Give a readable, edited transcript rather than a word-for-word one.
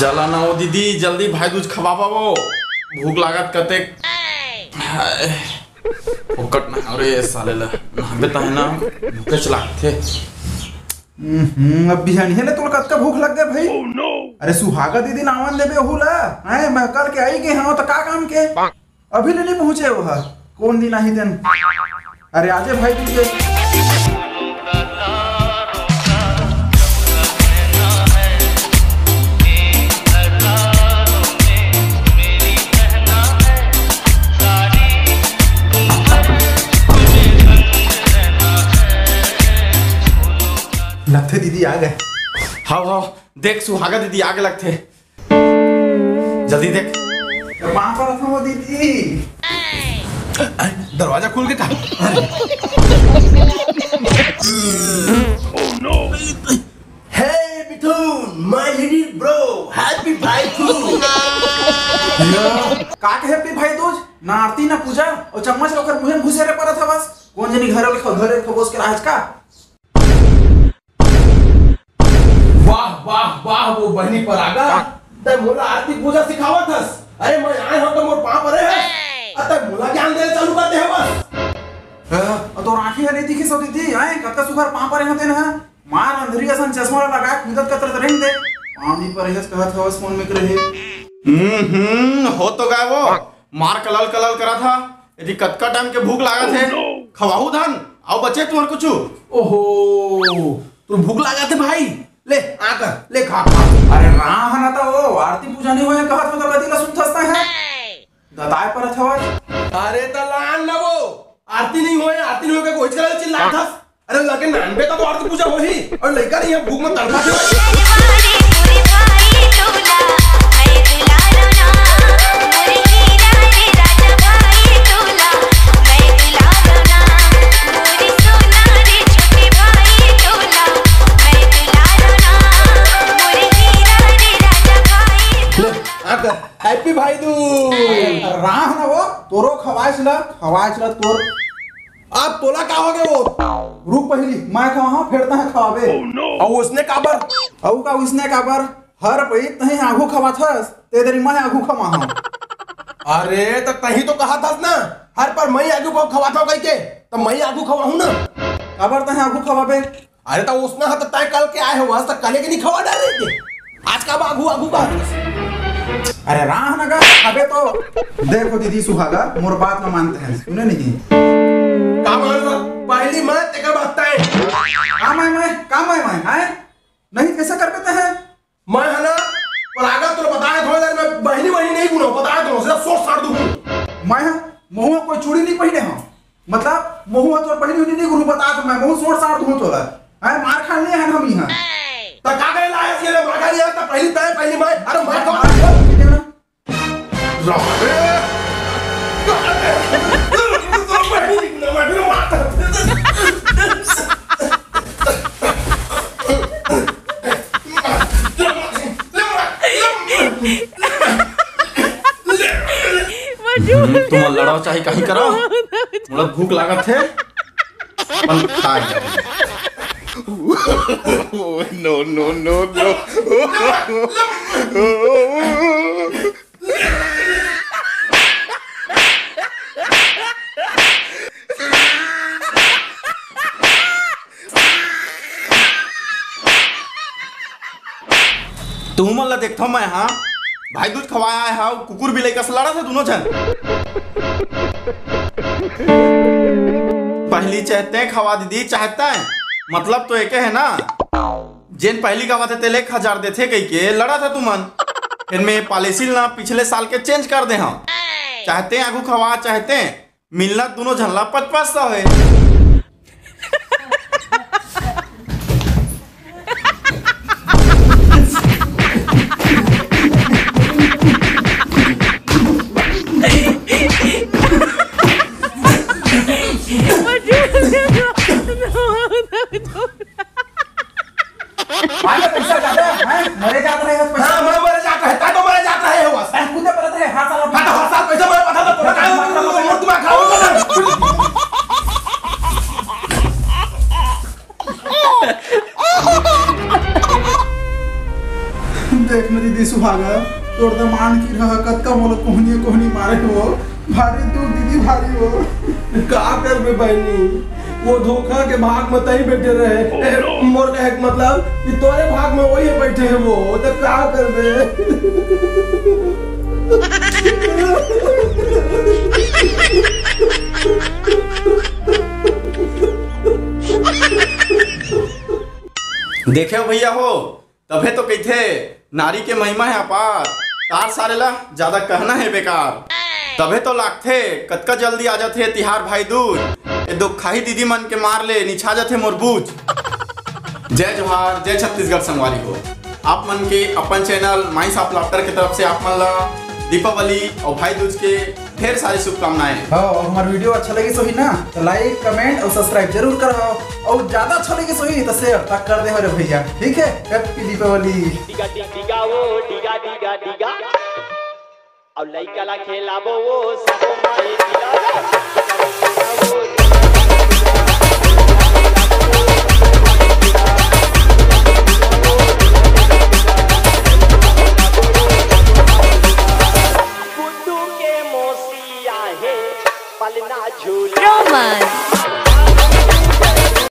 चला ना वो दीदी जल्दी भाई दूज खवा पावो भूख लागत कते फोकट ना अरे साले ला बेटा है ना भूखे चला थे अब बिहानी है ना तुल कत का भूख लग गया भाई। अरे सुहागा दीदी नावन देबे हुला हैं मैं कल के आई के हां तो का काम के अभी ले नहीं पहुंचे वो कौन दिन आई दिन। अरे आजे भाई तुझे लगते दीदी आ गए। हाँ हाँ देख सुहागा दीदी आगे लगते जल्दी देख वहां पर रखो वो दीदी दरवाजा खोल के कहा Hey Mithun, my little bro, happy Bhai Dooj. का के हैप्पी भाई दूज ना आरती ना पूजा और चम्मच रोकर मुंह में घुसे रे पड़ा था बस कौन जनी घरे खबोस के राज का। वाह वाह वाह वो बहनी पर आगा ते मोला आरती पूजा सिखावत हस। अरे मैं आए हो तो मोर पाप परे है अतः मोला ज्ञान दे चालू करते है बस। तो आंखें नहीं दिखी सो दीदी आए कत्ता सुगर पां पर होते ना मार अंधरी असन चश्मा लगा खुदत कतर रहें दे पानी पर है कहत हवस फोन में करे हो तो गए वो मार कलल कलल करा था यदि कतका टाइम के भूख लगा थे खवाहू धन आओ बचे तू और कुछ। ओहो तू भूख लगा थे भाई ले आकर ले खा खा। अरे राह ना तो वो आरती पूजा नहीं होए कहत तो गति ला सुनथसता है दताए पर हवस। अरे तलान ना वो आरती नहीं होए कोई चला चिल्ला था। अरे लगे नानबे का तो आरती पूजा हो ही और लड़का नहीं है भूख में तड़पा थे। हैप्पी भाई दूज राह ना वो तोरो खवाइच ला तोर आप तोला का हो गए वो रुक पहली मैं खवा फेरता है खवाबे और उसने काबर औ का उसने काबर हर पई तही आगू खवाथस ते देरी मैं आगू खवा हां। अरे तो तही तो कहा था ना हर पर मैं आगू को खवाता हूं कह के तो मैं आगू खवाऊं ना काबर तही आगू खवाबे। अरे तो उसने हाथ तय कल के आए हो वहां तक कले के नहीं खवा डाल रहे थे आज का आगू आगू का। अरे राह ना अबे तो देखो दीदी सुहागा मोर बात ना मानते हैं सुने नहीं का मान पहली मैं तेरा बताए काम है आए नहीं कैसे कर पाते हैं मैं है ना पर आगा तो बताया थोड़ी देर में बहनी नहीं गुना बताया तो सिर्फ सोच साड़ दूं मैं मुंह कोई चूड़ी नहीं पहने हां मतलब मुंह तो पहनी नहीं गुरु बता तो मैं मुंह सोच साड़ दूं तो है मार खाने है हम यहां तो का गए लाया ये मार खा लिया तो पहली मैं अरे मार खा तुम लड़ाओ चाहे कहीं करो मुझे भूख लगा थे अपन खा नो नो नो नो तुम मला देखता मैं हाँ भाई दूध खवाया है हाँ कुकुर बिलाई का लड़ा था दोनों जन पहली चाहते हैं खवा दीदी चाहता है मतलब तो एक है ना जेन पहली खवाते तेले 1000 देते कहीं के लड़ा था तुमन फिर में पॉलिसी ना पिछले साल के चेंज कर दे हम चाहते हैं आगू खवा चाहते हैं मिलना दोनों झल्ला 500 है। पैसा ज्यादा है मरे जाता है पैसा मैं मरे जाता है तो मरे जाता है वो खुद पता है हर साल पैसा मैं पता तो पूरा काय तुम खाओगे देख ना दीदी सुहागा तोड़ द मान की रहा कतका मोला कोहनी कोहनी मारे हो भारी तू दीदी भारी हो। का करबे बहनी, वो धोखा के भाग में तई बैठे रहे। मोर कहे के मतलब कि तोरे भाग में वही बैठे है वो, तो का करबे। देखे हो भैया हो, तभे तो कहते नारी के महिमा है अपार, तार सारे ला ज्यादा कहना है बेकार। तभे तो लागथे कतका जल्दी आ जाते तिहार भाई दूज, ए दुखाही दीदी मन के मार ले निछा जाते मोर बूझ। जय जोहार, जय छत्तीसगढ़ संगवारी हो। आप मन के अपन चैनल माई साफ लाफ्टर की तरफ से आप मन ला दीपावली और भाई दूज के ढेर सारी शुभकामनाएं। हाँ, और हमारा वीडियो अच्छा लगे सो ही ना तो लाइक कमेंट और सब्सक्राइब जरूर करो, और ज्यादा अच्छा लगे सो ही तो शेयर तक कर दे हमारे भैया। ठीक है, हैप्पी दीपावली। डिगा डिगा वो डिगा डिगा डिगा और लइका ला खेलाबो वो सब माई दिला